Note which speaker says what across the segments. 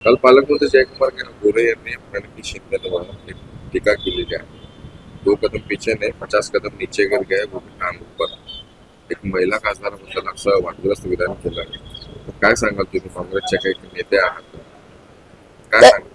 Speaker 1: काल पालकमंत्री जयकुमार गोरे यांनी प्रणिती शिंदेवर एक टीका केलेली आहे. 2 कदम पीछे नहीं 50 कदम नीचे गिर गए वो भी काम ऊपर. एक महिला खासदाराबद्दल असं वादग्रस्त विधान केलं आहे. तर काय सांगाल तुम्ही काँग्रेसचे काही नेते आहात, काय सांगाल?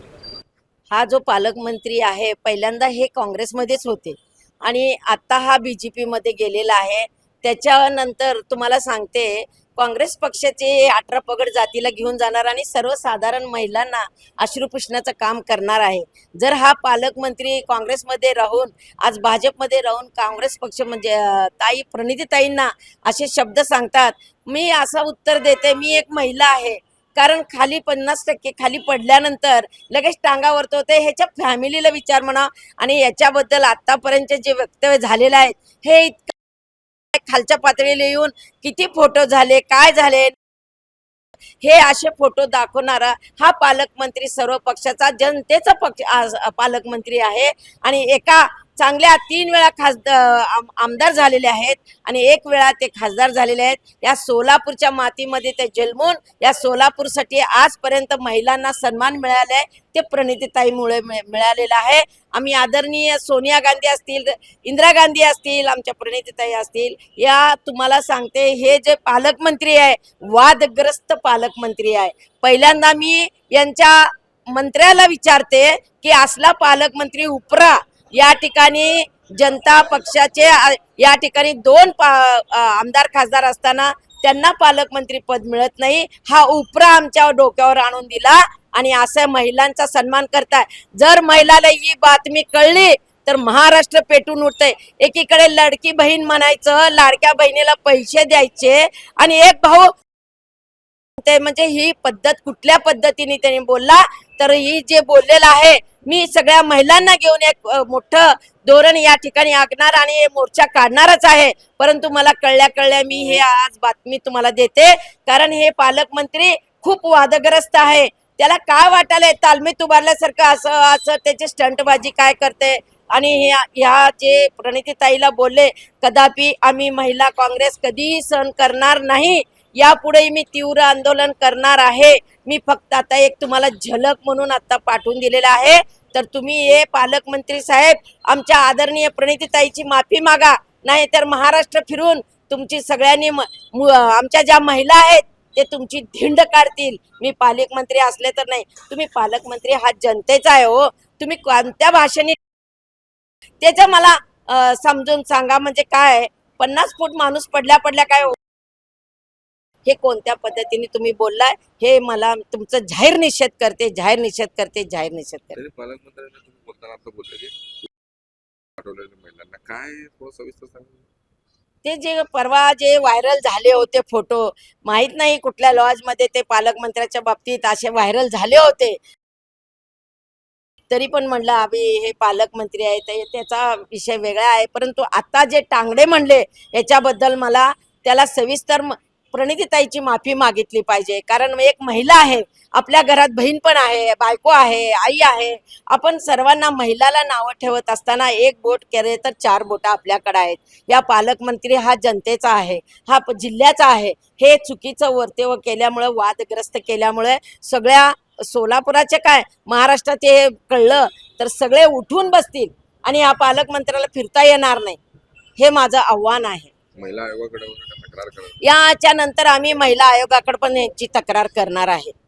Speaker 2: हा जो पालकमंत्री आहे पहिल्यांदा हे काँग्रेसमध्येच होते आणि आता हा बीजेपी मध्ये गेलेला आहे. त्याच्यानंतर तुम्हाला सांगते काँग्रेस पक्षाचे 18 पगड जातीला घेऊन जाणार आणि सर्वसाधारण महिलांना अश्रू पुसण्याचं काम करणार आहे. जर हा पालकमंत्री काँग्रेसमध्ये राहून आज भाजपमध्ये राहून काँग्रेस पक्ष म्हणजे ताई प्रणितीताईंना असे शब्द सांगतात, मी असं उत्तर देते, मी एक महिला आहे. कारण खाली 50% खाली पडल्यानंतर लगेच टांगावर होते. ह्याच्या फॅमिलीला विचार म्हणा आणि याच्याबद्दल आतापर्यंत जे वक्तव्य झालेलं आहे हे इतकं खालच्या पातळीला येऊन किती फोटो झाले, काय झाले, हे असे फोटो दाखवणारा हा पालकमंत्री सर्व पक्षाचा जनतेचा पक्ष पालकमंत्री आहे. आणि एका चांगल्या 3 वेळा आमदार झालेले आहेत आणि 1 वेळा ते खासदार झालेले आहेत. या सोलापूरच्या मातीमध्ये ते जन्मून या सोलापूरसाठी आजपर्यंत महिलांना सन्मान मिळालाय ते प्रणितीताईमुळे मिळालेला आहे. आम्ही आदरणीय सोनिया गांधी असतील, इंदिरा गांधी असतील, आमच्या प्रणितीताई असतील, या तुम्हाला सांगते हे जे पालकमंत्री आहे वादग्रस्त पालकमंत्री आहे. पहिल्यांदा मी यांच्या मंत्र्याला विचारते की असला पालकमंत्री उपरा. या ठिकाणी जनता पक्षाचे या ठिकाणी 2 आमदार खासदार असताना त्यांना पालकमंत्री पद मिळत नाही. हा उपरा आमच्या डोक्यावर आणून दिला आणि असं महिलांचा सन्मान करताय. जर महिलाला ही बातमी कळली तर महाराष्ट्र पेटून उठतंय. एकीकडे लाडकी बहीण म्हणायचं, लाडक्या बहिणीला पैसे द्यायचे आणि एक भाऊ ते म्हणजे ही पद्धत कुठल्या पद्धतीने त्यांनी बोलला. तर ही जे बोललेलं आहे मी सगळ्या महिलांना घेऊन एक मोठं धोरण या ठिकाणी आखणार आणि मोर्चा काढणारच आहे. परंतु मला कळल्या मी हे आज बातमी तुम्हाला देते कारण हे पालकमंत्री खूप वादग्रस्त आहे. त्याला काय वाटायलंय तालमीत उभारल्यासारखं असं त्याची स्टंटबाजी काय करते. आणि ह्या जे प्रणितीताईला बोलले कदापि आम्ही महिला काँग्रेस कधीही सहन करणार नाही. यापुढे मी तीव्र आंदोलन करणार आहे. मी फक्त आता एक तुम्हाला झलक म्हणून आता पाठवून दिलेला आहे. तर तुम्ही हे पालकमंत्री साहेब आमच्या आदरणीय प्रणितीताईची माफी मागा, नाही तर महाराष्ट्र फिरून तुमची सगळ्यांनी आमच्या ज्या महिला आहेत ते तुमची धिंड काढतील. मी पालकमंत्री असले तर नाही, तुम्ही पालकमंत्री हा जनतेचा आहे हो. तुम्ही कोणत्या भाषेने त्याचं मला समजून सांगा. म्हणजे काय 50 फूट माणूस पडल्या काय हे कोणत्या पद्धतीने तुम्ही बोललाय हे मला तुमचं जाहीर निषेध करते.
Speaker 1: पालकमंत्र्यांना तुम्ही बोलताना आता बोलले की पाठवलेल्या महिलांना काय थोडं सविस्तर सांगा.
Speaker 2: ते जे परवा जे व्हायरल झाले होते फोटो, माहित नाही कुठल्या लॉज मध्ये ते पालकमंत्र्याच्या बाबतीत असे व्हायरल झाले होते. तरी पण म्हणलं अभि हे पालकमंत्री आहे त्याचा विषय वेगळा आहे. परंतु आता जे टांगडे म्हणले याच्याबद्दल मला त्याला सविस्तर प्रणितीताईची माफी मागितली पाहिजे. कारण एक महिला आहे, आपल्या घरात बहीण पण आहे, बायको आहे, आई आहे. आपण सर्वांना महिलाला नावं ठेवत असताना एक बोट केले तर 4 बोट आपल्याकडे आहेत. या पालकमंत्री हा जनतेचा आहे, हा जिल्ह्याचा आहे. हे चुकीचं वर्तव्य केल्यामुळे वादग्रस्त केल्यामुळे सगळ्या सोलापुराचे काय महाराष्ट्रात हे कळलं तर सगळे उठून बसतील आणि या पालकमंत्र्याला फिरता येणार नाही. हे माझं आव्हान आहे.
Speaker 1: महिला आयोगाकडे तक्रार करा.
Speaker 2: याच्या नंतर आम्ही महिला आयोगाकडे पण यांची तक्रार करणार आहे.